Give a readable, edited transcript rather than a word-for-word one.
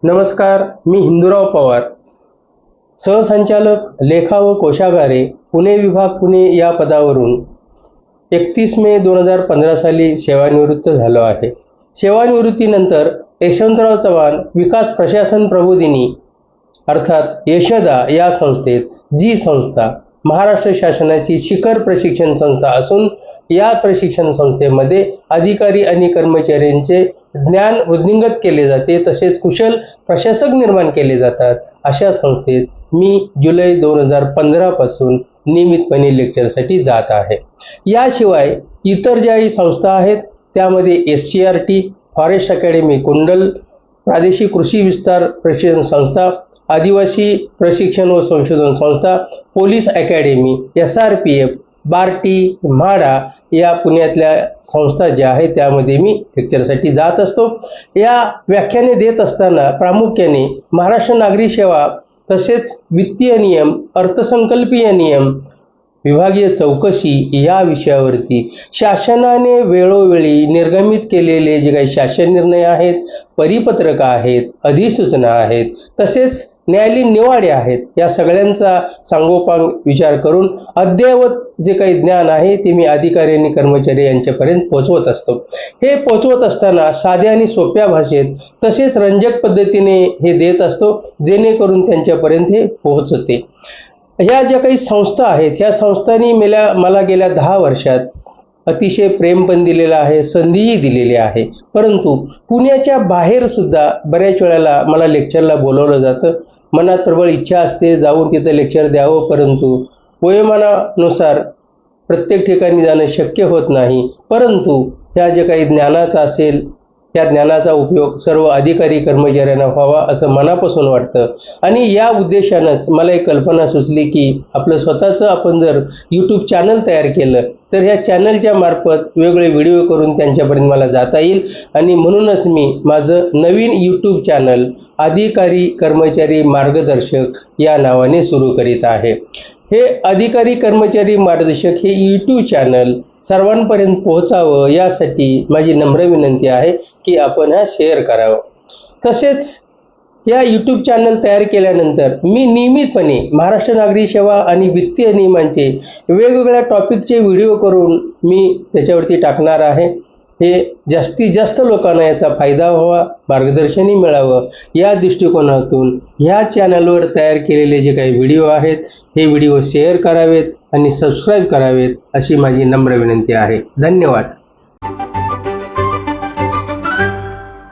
नमस्कार, मी हिंदूराव पवार, सहसंचालक लेखा व कोशागारे, पुणे विभाग, पुणे या पदावरून 31 मे 2015 साली सेवानिवृत्त झालो आहे. सेवानिवृत्तीनंतर यशवंतराव चव्हाण विकास प्रशासन प्रबोधिनी अर्थात यशदा या संस्थेत, जी संस्था महाराष्ट्र शासनाची शिखर प्रशिक्षण संस्था असून या प्रशिक्षण संस्थेमध्ये अधिकारी आणि कर्मचाऱ्यांचे ज्ञान वृद्धिंगत केले जाते, तसेच कुशल प्रशासक निर्माण केले जातात. अशा संस्थेत मी जुलै 2015 पासून नियमितपणे लेक्चरसाठी जात आहे. याशिवाय इतर ज्याही संस्था आहेत त्यामध्ये SCRT, फॉरेस्ट अकॅडमी कुंडल, प्रादेशिक कृषी विस्तार प्रशिक्षण संस्था, आदिवासी प्रशिक्षण व संशोधन संस्था, police academy, SRPF, BARTI, MHADA या पुण्यातल्या संस्था ज्या आहेत त्यामध्ये मी लेक्चरसाठी जात असतो. या व्याख्याने देत असताना प्रामुख्याने महाराष्ट्र नागरी सेवा, तसेच वित्तीय नियम, अर्थसंकल्पीय नियम, विभागीय चौकशी या विषयावरती शासनाने वेळोवेळी निर्गमित केलेले जे काही शासन निर्णय आहेत, परिपत्रक आहेत, अधिसूचना आहेत, तसेच न्यायालयीन निवाडे आहेत, या सगळ्यांचा सांगोपांग विचार करून अद्ययावत जे काही ज्ञान आहे ते मी अधिकारी आणि कर्मचारी यांच्यापर्यंत पोहोचवत असतो. हे पोहोचवत असताना साध्या आणि सोप्या भाषेत तसेच रंजक पद्धतीने हे देत असतो, जेणेकरून त्यांच्यापर्यंत हे पोहोचते. ह्या ज्या काही संस्था आहेत, ह्या संस्थांनी मला गेल्या 10 वर्षात अतिशय प्रेम पण दिलेलं आहे, संधीही दिलेली आहे. परंतु पुण्याच्या बाहेर सुद्धा बऱ्याच वेळेला मला लेक्चरला बोलवलं जातं. मनात प्रबळ इच्छा असते जाऊन तिथं लेक्चर द्यावं, परंतु वयोमानानुसार प्रत्येक ठिकाणी जाणं शक्य होत नाही. परंतु ह्या जे काही ज्ञानाचा असेल, त्या ज्ञानाचा उपयोग सर्व अधिकारी कर्मचाऱ्यांना व्हावा असं मनापासून वाटतं. आणि या उद्देशानंच मला एक कल्पना सुचली की आपलं स्वतःचं आपण जर YouTube चॅनल तयार केलं तर ह्या चॅनलच्या मार्फत वेगवेगळे व्हिडिओ करून त्यांच्यापर्यंत मला जाता येईल. आणि म्हणूनच मी माझं नवीन YouTube चॅनल अधिकारी कर्मचारी मार्गदर्शक या नावाने सुरू करीत आहे. हे अधिकारी कर्मचारी मार्गदर्शक हे YouTube चॅनल सर्वांपर्यंत पोहोचावं यासाठी माझी नम्र विनंती आहे की आपण हा शेअर करावं. तसेच या YouTube चॅनल तयार केल्यानंतर मी नियमितपणे महाराष्ट्र नागरी सेवा आणि वित्तीय नियमांचे वेगवेगळ्या टॉपिकचे व्हिडिओ करून मी त्याच्यावरती टाकणार आहे. हे जास्तीत जास्त लोकांना याचा फायदा व्हावा, मार्गदर्शनही मिळावं या दृष्टिकोनातून ह्या चॅनलवर तयार केलेले जे काही व्हिडिओ आहेत हे व्हिडिओ शेअर करावेत आणि सबस्क्राईब करावेत अशी माझी नम्र विनंती आहे. धन्यवाद.